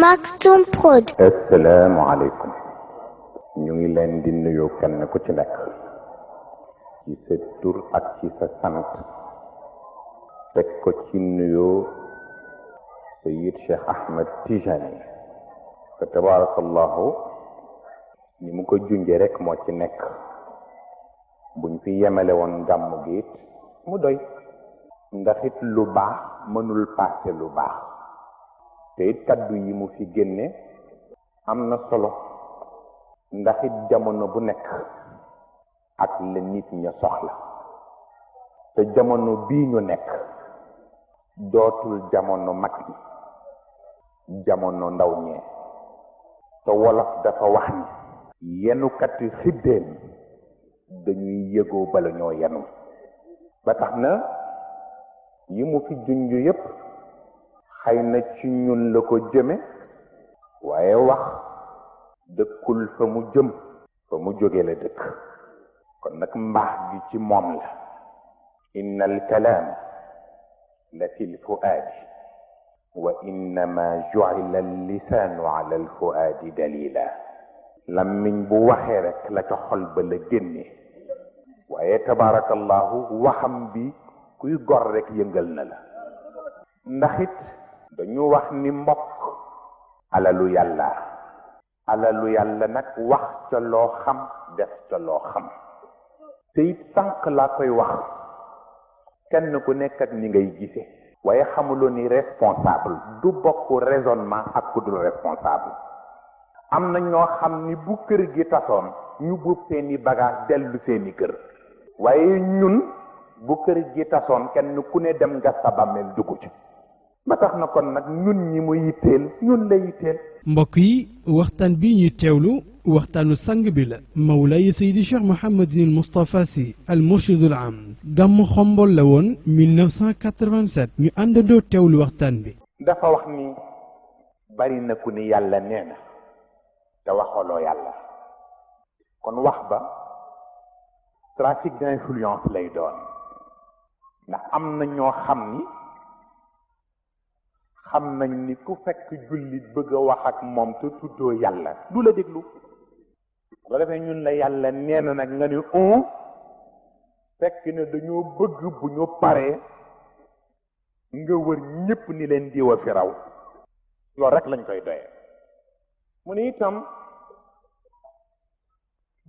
Maktoum Prod. asalaamaaleykum ñu ngi leen di nuyu kenn ku ci nekk ci sa tur ak ci sa sant teg ko ci nuyu Sayyid Cheikh Ahmed Tijani fa tabarakallahu ni mu ko junje rek moo ci nekk buñ fi yemale woon gàmm gi it mu doy ndax it lu baax mënul paase lu baax te it kaddu yi mu fi génne am na solo ndax it jamono bu nekk ak la nit ña soxla te jamono bii ñu nekk dootul jamono mag ñi jamono ndaw ñee te wolof dafa wax ni yenukati xiddeen dañuy yëgoo bala ñoo yenu ba tax na yi mu fi junj yépp xëy na ci ñun la ko jëme waaye wax dëkkul fa mu jëm fa mu jóge la dëkk kon nag mbaax gi ci moom la inna alkalaam la fi lfuaadi wa innama jucila allisaanu ala alfuaadi dalila lammiñ bu waxee rek la ca xol ba la génne waaye tabarakallahu waxam bi kuy gor rek yëngal na la ndax it dañu wax ni mbokk alalu yàlla nag wax ca loo xam def ca loo xam te it sànq laa koy wax kenn ku nekk ak ni ngay gise waaye xamuloo ni responsable du bokk raisonnement ak ku dul responsable am na ñoo xam ni bu kër gi tasoon ñu buub seeni bagage dellu seeni kër waaye ñun bu kër gi tasoon kenn ku ne dem nga sa bàmmeel dugg ci ba tax na kon nag ñun ñi mu yitteel ñun la yitteel. mbokk yi waxtaan bi ñuy teewlu waxtaanu sang bi la Mawlaay Seydi Cheikh Mouhamadinil Moustapha Sy al murshidul am gàmm xombol la woon 1987 ñu àndandoo teewlu waxtaan bi. dafa wax ni bari na ku ni yàlla nee na te waxaloo yàlla kon wax ba trafic d'influence lay doon ndax am na ñoo xam ni xam nañ ni ku fekk jullit bëgg a wax ak moom te tuddoo yàlla du la déglu ba defee ñun la yàlla nee na nag nga ni fekk ne dañoo bëgg bu ñu paree nga wër ñépp ni leen diwa fi raw loolu rek lañ koy doyee mu ni itam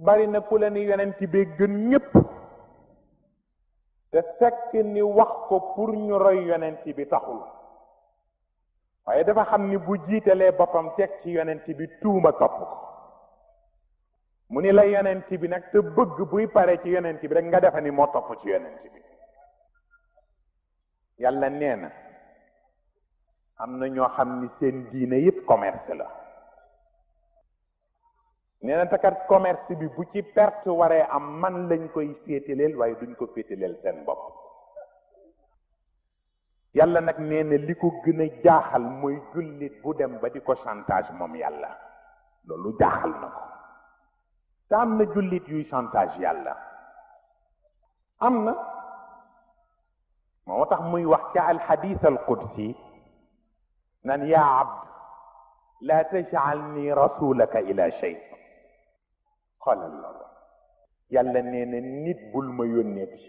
bari na ku la ni yonent bi gën ñépp te fekk ni wax ko pour ñu roy yonent bi taxul waaye dafa xam ni bu jiitalee boppam teg ci yonent bi tuuma topp ko mu ni la yonent bi nag te bëgg buy pare ci yonent bi rek nga defa ni moo topp ci yonent bi yàlla nee na am na ñoo xam ni seen diine yépp commerce la nee na takat commerce bi bu ci perte waree am man lañ koy féetaleel waaye duñ ko féetaleel seen bopp yàlla nag nee na li ko gën a jaaxal mooy jullit bu dem ba di ko chantage moom yàlla loolu jaaxal na ko te am na jullit yuy chantage yàlla am na moo tax muy wax ca alxadis alqudsi naan yaa abd laa tajcalni rasulaka ila shay xoolal loolu yàlla nee na nit bul ma yónneeti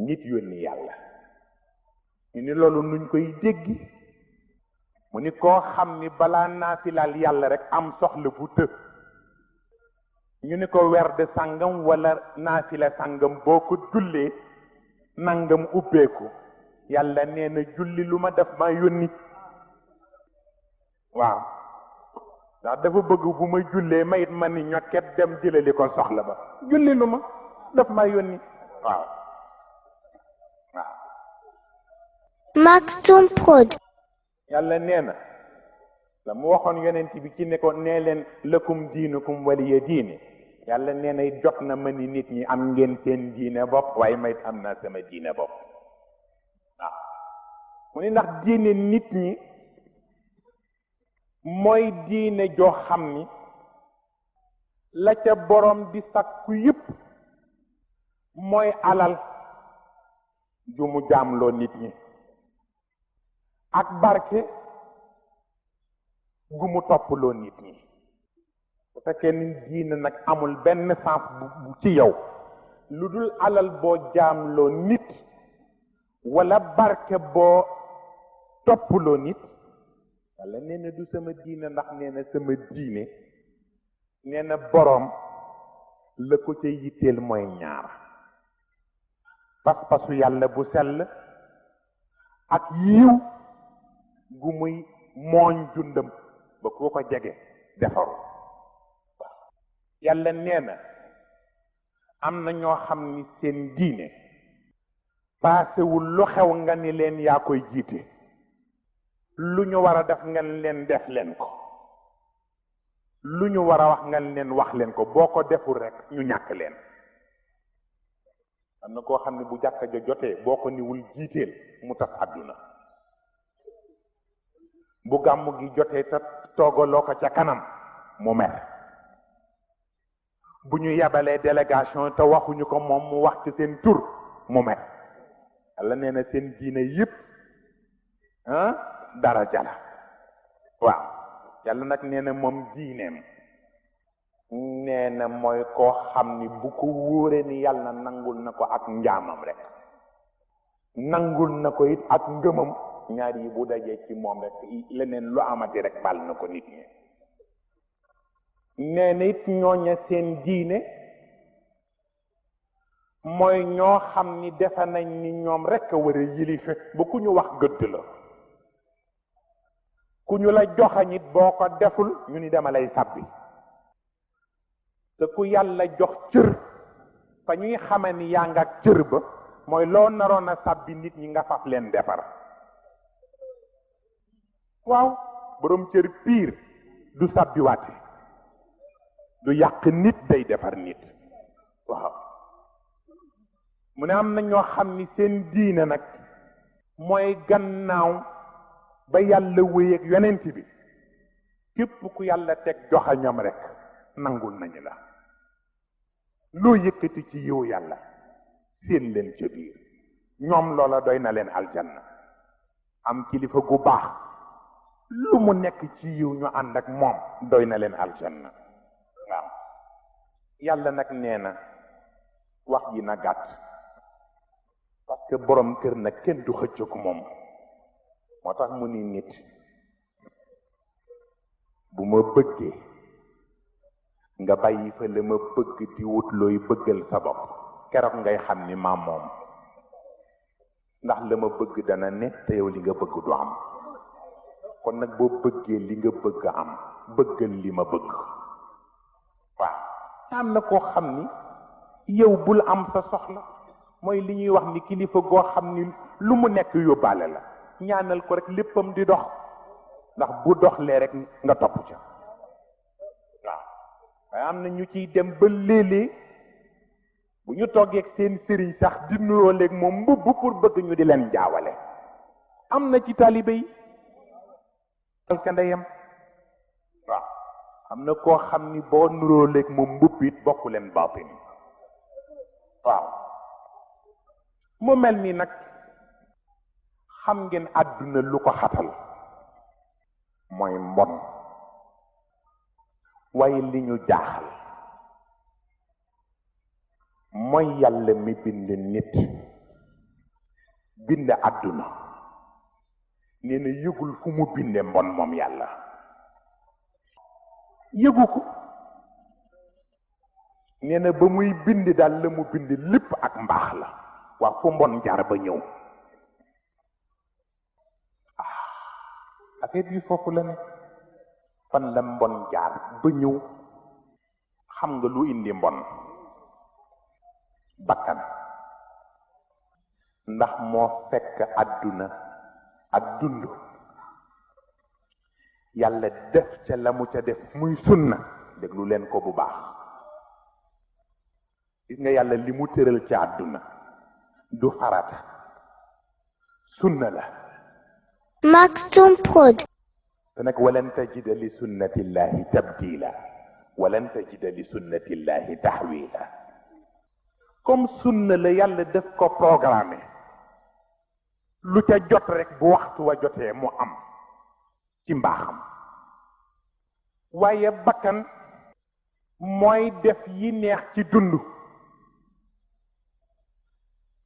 nit yónni yàlla ñu ni loolu nuñ koy déggi mu ni koo xam ni balaa naafilaal yàlla rek am soxla bu të ñu ni ko werd sàngam wala naafila sàngam boo ko jullee nangam ubbeeku yàlla nee na julli lu ma def ma yónni waaw ndax dafa bëgg bu ma jullee mayit ma ni ñokket dem jëlali ko soxla ba julli lu ma daf ma yónni waaw waaw Maktoum Prod. yàlla nee na la mu waxoon yonent bi ci ne ko nee leen lëkkum diinukum waliya diine yàlla nee na jot na ma ni nit ñi am ngeen seen diine bopp waaye mayit am naa sama diine bopp waaw mu ni ndax diine nit ñi mooy diine joo xam ni la ca borom di sakku yépp mooy alal ju mu jaamloo nit ñi ak barke gu mu topploo nit ñi bu fekkee ni diine nag amul benn sens bu ci yow lu dul alal boo jaamloo nit wala barke boo topploo nit walla nee na du sama diine ndax nee na sama diine nee na boroom la ko ca yitteel mooy ñaar pas-pasu yàlla bu sell ak yiw gu muy mooñ dundam ba ku ko jege defaru yàlla nee na am na ñoo xam ni seen diine paasewul lu xew nga ni leen yaa koy jiite lu ñu war a def nga leen def leen ko lu ñu war a wax nga leen wax leen ko boo ko deful rek ñu ñàkk leen am na koo xam ne bu jàkka ja jotee boo ko niwul jiiteel mu tas àdduna bu gàmmu gi jotee te toogaloo ko ca kanam mu mer bu ñu yabalee délégation te waxuñu ko moom mu wax ci seen tur mu mer Yàlla nee na seen diine yépp dara jala waaw yàlla nag nee na moom diineem nee na mooy koo xam ni bu ko wóoree ni yàlla nangul na ko ak njaamam rek nangul na ko it ak ngëmam ñaar yi bu dajee ci moom rek leneen lu amati rek bal na ko nit ñi nee na it ñooña seen diine mooy ñoo xam ni defe nañ ni ñoom rek a war a yilife ba ku ñu wax gëdd la ku ñu la joxañ it boo ko deful ñu ni dama lay sàbbi te ku yàlla jox cër fa ñuy xame ni yaa nga ak cër ba mooy loo naroon a sàbbi nit ñi nga faf leen defar waaw boroom cër piir du sàbbiwaate du yàq nit day defar nit waaw mu ne am na ñoo xam ni seen diine nag mooy gannaaw ba yàlla wéy ak yonent bi képp ku yàlla teg joxañam rek nangul nañu la loo yëkkati ci yiw yàlla seen leen ca biir ñoom loola doy na leen aljanna am kilifa gu baax lu mu nekk ci yiw ñu ànd ak moom doy na leen aljanna waaw yàlla nag nee na wax ji na gàtt parce que borom kër nag kenn du xëcc moom moo tax mu ni nit bu ma bëggee nga bàyyi fa la ma bëgg di wut looy bëggal sa bopp keroog ngay xam ni maa moom ndax la ma bëgg dana ne te yow li nga bëgg du am kon nag boo bëggee li nga bëgg am bëggal li ma bëgg waaw am na koo xam ni yow bul am sa soxla mooy li ñuy wax ni kilifa goo xam ni lu mu nekk yóbbaale la ñaanal ko rek léppam di dox ndax bu doxlee rek nga topp ca waaw waaye am na ñu ciy dem ba léeg-léeg bu ñu toggee seen sëriñ sax di nuroo léeg moom mbubb pour bëgg ñu di leen jaawale am na ci taalibe yi ka ndeyam waaw am na koo xam ni boo nuroo léeg moom mbubb it bokku leen baatin waaw mu mel ni nag xam ngeen àdduna lu ko xatal mooy mbon waaye li ñu jaaxal mooy yàlla mi bind nit bind àdduna nee na yëgul fu mu binde mbon moom yàlla yëgu ko nee na ba muy bind daal la mu bind lépp ak mbaax la waa fu mbon jaar ba ñëw affaire bi foofu la ne fan la mbon jaar ba ñëw xam nga lu indi mbon bakkan ndax moo fekk àdduna ak dund yàlla def ca la mu ca def muy sunna déglu leen ko bu baax gis nga yàlla li mu tëral ca àdduna du farata sunna la Maktoum Prod. te nag walan tajida li sunnatillahi tabdila walan tajida li sunnatillahi tahwila comme sunna la yàlla def ko programmé lu ca jot rek bu waxtu wa jotee mu am ci mbaaxam waaye bakkan mooy def yi neex ci dund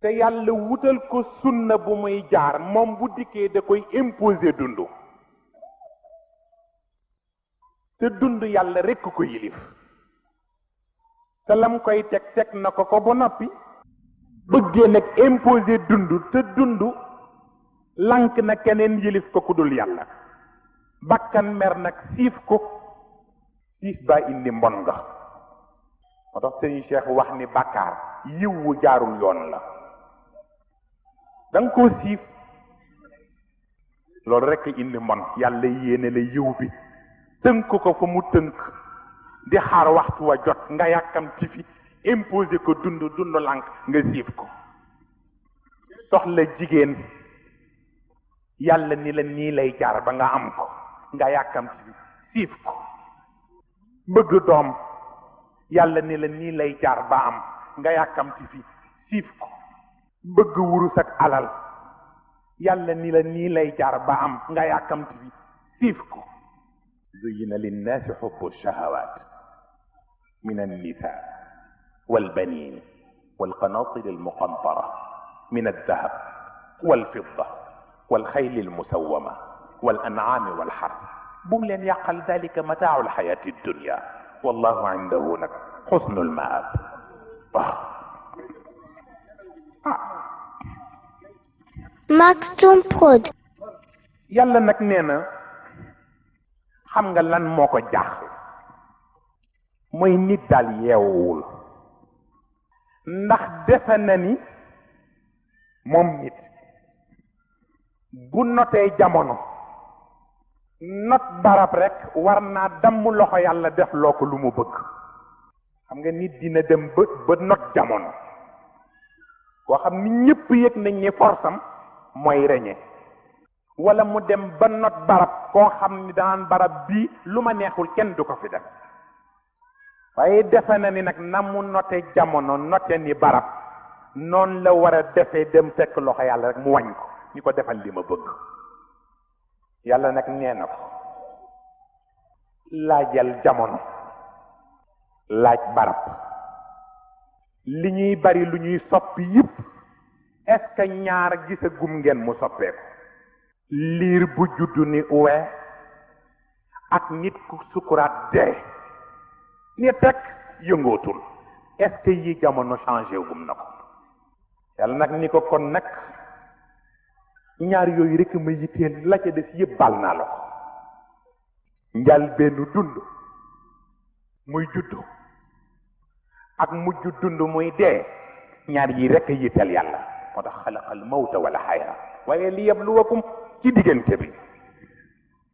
te yàlla wutal ko sunna bu muy jaar moom bu dikkee da koy imposer dund te dund yàlla rekk ko yilif te lam koy teg na ko ba noppi bëggee nag imposer dund te dund lank na keneen yilif ko ku dul yàlla bakkan mer nag siif ko siif baa indi mbon nga moo tax sëñ Cheikh wax ni bàkkaar yiw wu jaarul yoon la danga koo siif loolu rekk indi mbon yàlla yéene la yiw bi tënk ko fa mu tënk di xaar waxtu wa jot nga yàkkamti fi imposer ko dund lànk nga siif ko soxla jigéen yàlla ni la nii lay jaar ba nga am ko nga yàkkamti fi siif ko bëgg doom yàlla ni la nii lay jaar ba am nga yàkkamti fi siif ko bëgg wurus ak alal yàlla ni la nii lay jaar ba am nga yàkkamti fi siif ko zuyina linnaasi xubbu shahawaat min annisaa walbanin walqanaatiri almuqantara min aldahab walfidda walxayli almusawama walancaami walxarth bu mu leen yàqal dalika mataacu alxayaati addunia wallahu indahu nag xusnu almaab waaw Maktoum Prod. yàlla nag nee na xam nga lan moo ko jaaxal mooy nit daal yeewuwul ndax defe na ni moom nit bu notee jamono not barab rek war naa damm loxo yàlla def loo ko lu mu bëgg xam nga nit dina dem ba not jamono koo xam ni ñépp yëg nañ ni forsam mooy reñe wala mu dem ba not barab koo xam ni danaan barab bii lu ma neexul kenn du ko fi def waaye defe na ni nag na mu note jamono note ni barab noonu la war a defee dem fekk loxo yàlla rek mu wañ ko ni ko defal li ma bëgg yàlla nag nee na ko laajal jamono laaj barab li ñuy bari lu ñuy soppi yépp est-ce que ñaar gisagum ngeen mu soppeeku liir bu juddu ni uwe ak nit ku sukuraat dee ni teg yëngootul est-ce que yi jamono changé gum na ko yàlla nag ni ko kon nag ñaar yooyu rekk ma yitteel la ca des yëpp bal naa la ko njal benn dund muy juddu ak mujj dund muy dee ñaar yi rekk yitteel yàlla moo tax xalaqal mawta wala xayaa waaye li yabluwakum ci diggante bi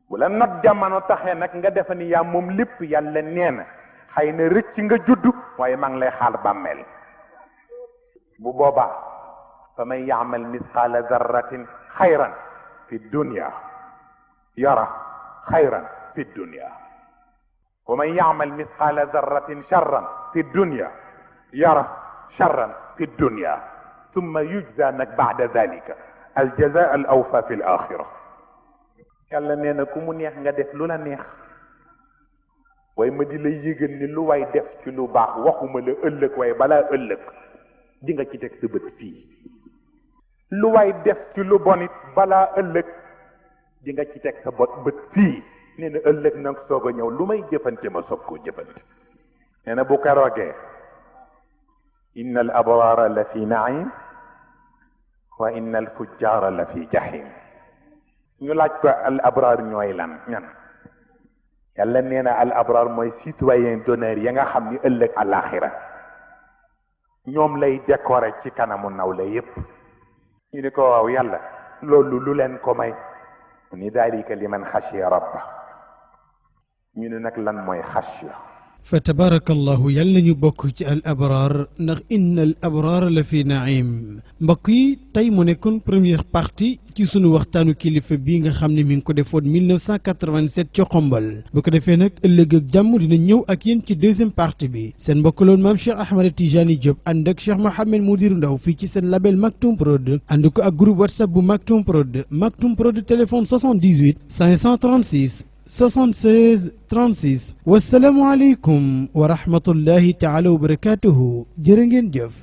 bu la not jamono taxee nag nga defe ni yaa moom lépp yàlla nee na xëy na rëcc nga judd waaye maa ngi lay xaar bàmmeel bu boobaa fa man yaamal misqaala darratin xayran fi dunia yara xayran fi dunia wa man yaamal misqaala darratin charran fi dunia yara charran fi dunia summa yujza nag baada dalika aljaza al awfa fi l axira yàlla nee na ku mu neex nga def lu la neex waaye ma di lay yëgal ni lu way def ci lu baax waxuma la ëllëg waaye balaa ëllëg di nga ci teg sa bët fii lu way def ci lu bon it balaa ëllëg di nga ci teg sa bët fii nee na ëllëg nag soog a ñëw lu may jëfante ma soog koo jëfante nee na bu keroogee inna al abraara la fi naim wa inna al fujjaara la fi jahim ñu laaj ko al abraar ñooy lan ñan yàlla nee na al abraar mooy citoyen d'honneur ya nga xam ni ëllëg àllaaxira ñoom lay décorer ci kanamu nawle yépp ñu ni ko waaw yàlla loolu lu leen ko may mu ni daalika liman xashiya rabba ñu ne nag lan mooy xashiya fa tabarakallahu yàlla nañu bokk ci al abraar ndax inna al abraar la fi naim mbokk yi tey mu nekkoon première partie ci sunu waxtaanu kilifa bii nga xam ne mi ngi ko defoon 1987 ci xombal bu ko defee nag ëllëg ak jàmm dina ñëw ak yéen ci deuxième partie bi seen mbokk loon maam Cheikh Ahmed Tijani Diop ànd ak Cheikh Mohamed Moudirou Ndaw fii ci seen label Maktoum Prod ànd ko ak groupe WhatsApp bu Maktoum Prod téléphone 78 536 76 36 wasalaamu aleykum wa rahmatullahi taala wa barakatuhu jërë ngeen jëf